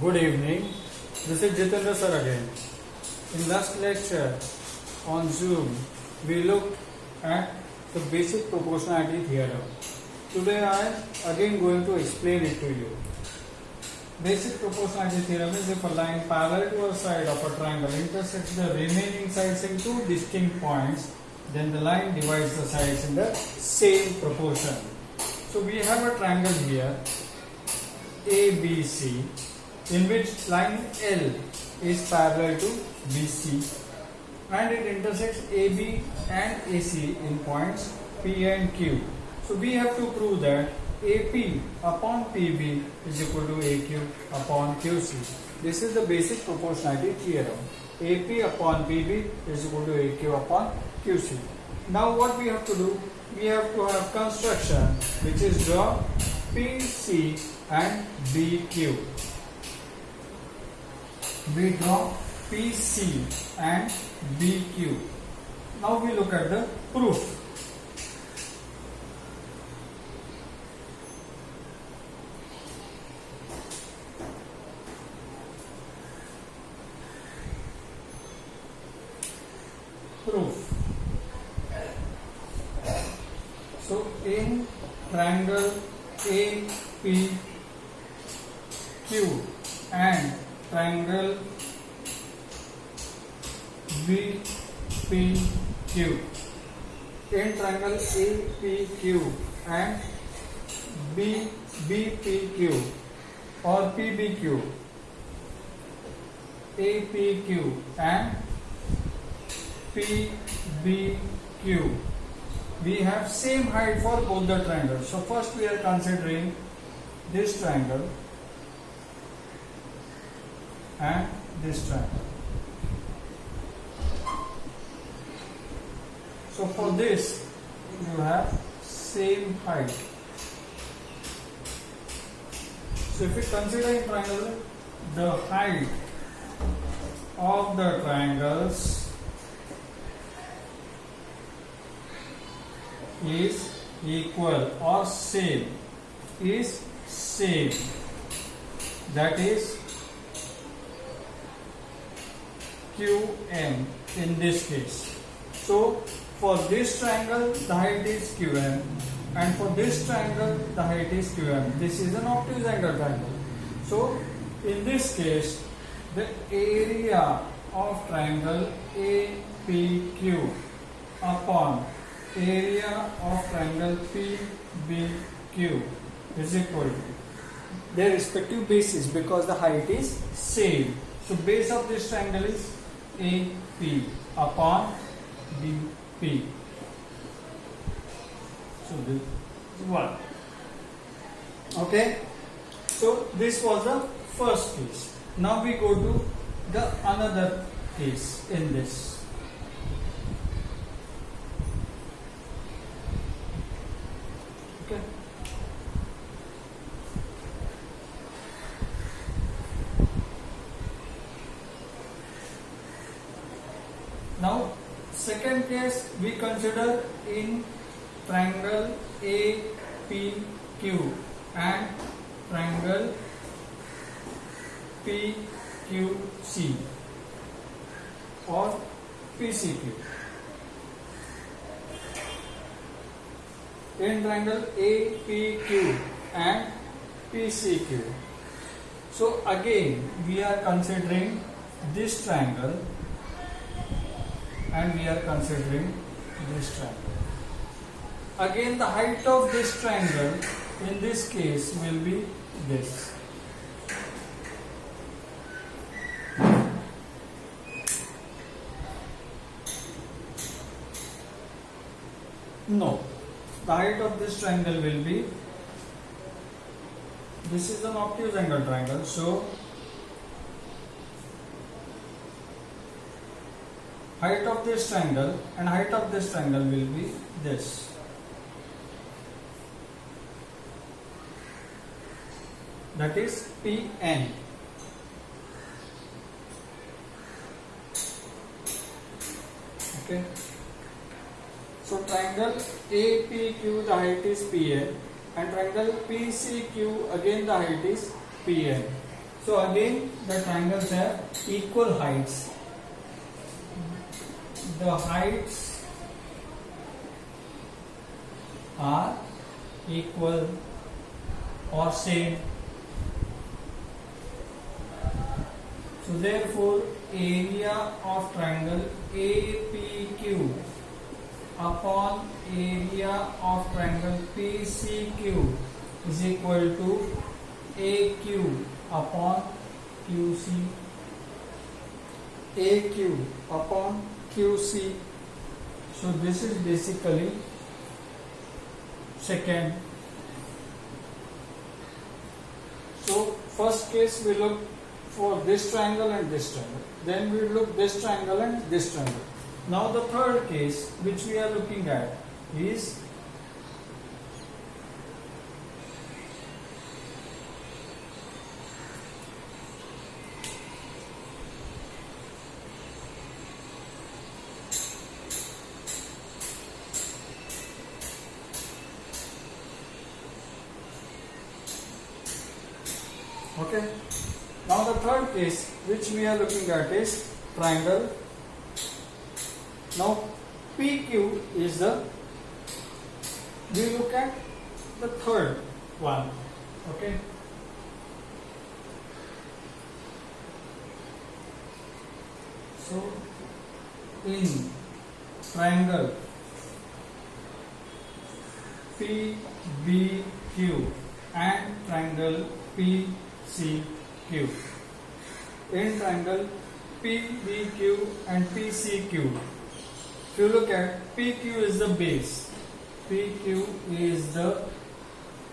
Good evening. This is Jitendra sir again. In last lecture on Zoom, we looked at the basic proportionality theorem. Today I am again going to explain it to you. Basic proportionality theorem is if a line parallel to a side of a triangle intersects the remaining sides in two distinct points, then the line divides the sides in the same proportion. So we have a triangle here ABC, in which line L is parallel to BC and it intersects AB and AC in points P and Q. So we have to prove that AP upon PB is equal to AQ upon QC. This is the basic proportionality theorem. AP upon PB is equal to AQ upon QC. Now what we have to do? We have to have construction, which is draw PC and BQ. We draw PC and BQ. Now we look at the proof. So in triangle APQ and triangle BPQ, in triangle APQ and BPQ or PBQ, APQ and PBQ, we have same height for both the triangles. So first we are considering this triangle and this triangle. So for this you have same height. So if we consider in triangle, the height of the triangles is equal or same, that is QM in this case. So for this triangle the height is QM and for this triangle the height is QM. This is an obtuse angle triangle. So in this case the area of triangle APQ upon area of triangle PBQ is equal to their respective bases because the height is same. So base of this triangle is AP upon BP. So this is 1. Okay. So this was the first case. Now we go to the another case in this. Okay. Now second case we consider in triangle APQ and triangle PQC or PCQ. In triangle APQ and PCQ. So again we are considering this triangle and we are considering this triangle. Again the height of this triangle in this case will be this. No. The height of this triangle will be, this is an obtuse angle triangle, so height of this triangle and height of this triangle will be this. That is PN. Okay. So triangle APQ, the height is PN, and triangle PCQ, again the height is PN. So again the triangles have equal heights. The heights are equal or same. So therefore area of triangle APQ upon area of triangle PCQ is equal to AQ upon QC. AQ upon QC. So this is basically second. So first case we look for this triangle and this triangle. Then we look this triangle and this triangle. Now the third case which we are looking at is okay. Now the third case which we are looking at is triangle. Now PQ is the, we look at the third one, okay. So in triangle PBQ and triangle PCQ. In triangle PBQ and PCQ, if you look at PQ is the base, PQ is the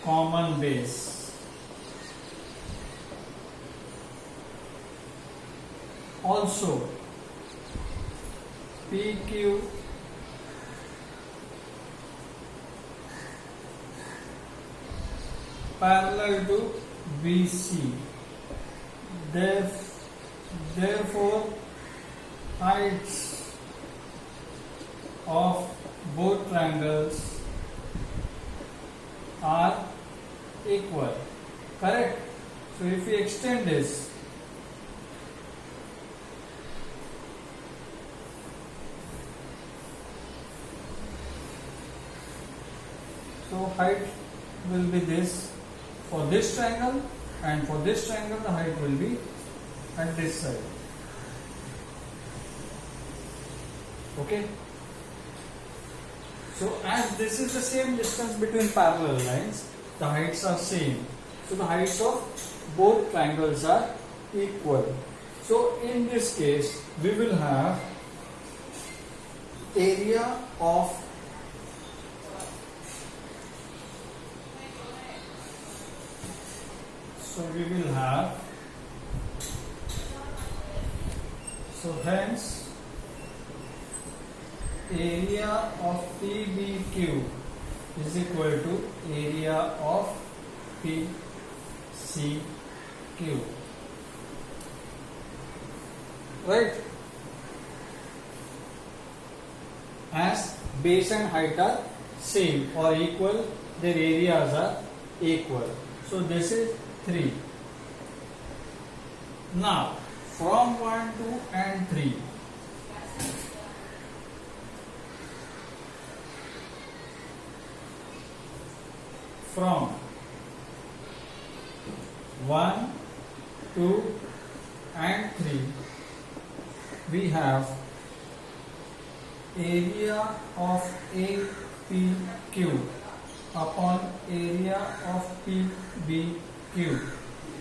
common base. Also PQ parallel to BC. Therefore, heights of both triangles are equal. Correct? So if we extend this, so height will be this for this triangle, and for this triangle the height will be at this side. Okay. So as this is the same distance between parallel lines, the heights are same. So the heights of both triangles are equal. So in this case we will have area of hence area of PBQ is equal to area of PCQ. Right? As base and height are same or equal, their areas are equal. So this is 3. Now from 1, 2 and 3, from 1, 2 and 3 we have area of APQ upon area of PBQ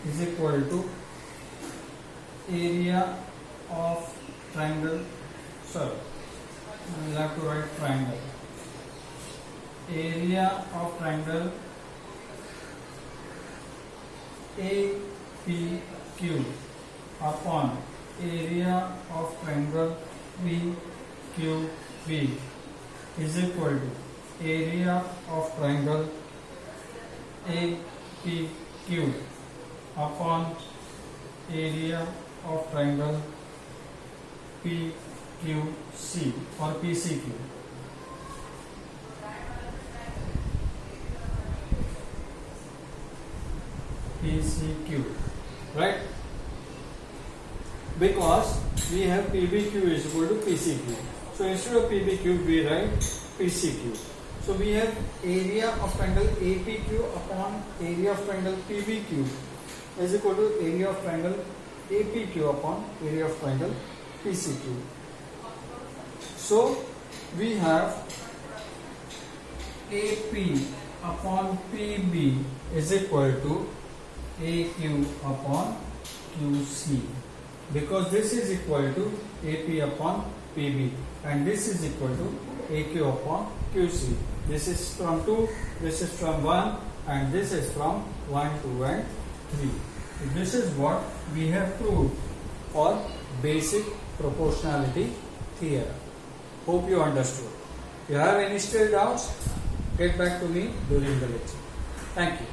is equal to area of triangle, sorry, we will have to write triangle, area of triangle APQ upon area of triangle PQB is equal to area of triangle APQ upon area of triangle PQC or PCQ. PCQ. right? Because we have PBQ is equal to PCQ. So instead of PBQ, we write PCQ. So we have area of triangle APQ upon area of triangle PBQ is equal to area of triangle APQ upon area of triangle PCQ. So we have AP upon PB is equal to AQ upon QC, because this is equal to AP upon PB and this is equal to AQ upon QC. This is from 2, this is from 1 and this is from 1, 2 and 3. This is what we have proved for basic proportionality theorem. Hope you understood. If you have any still doubts, get back to me during the lecture. Thank you.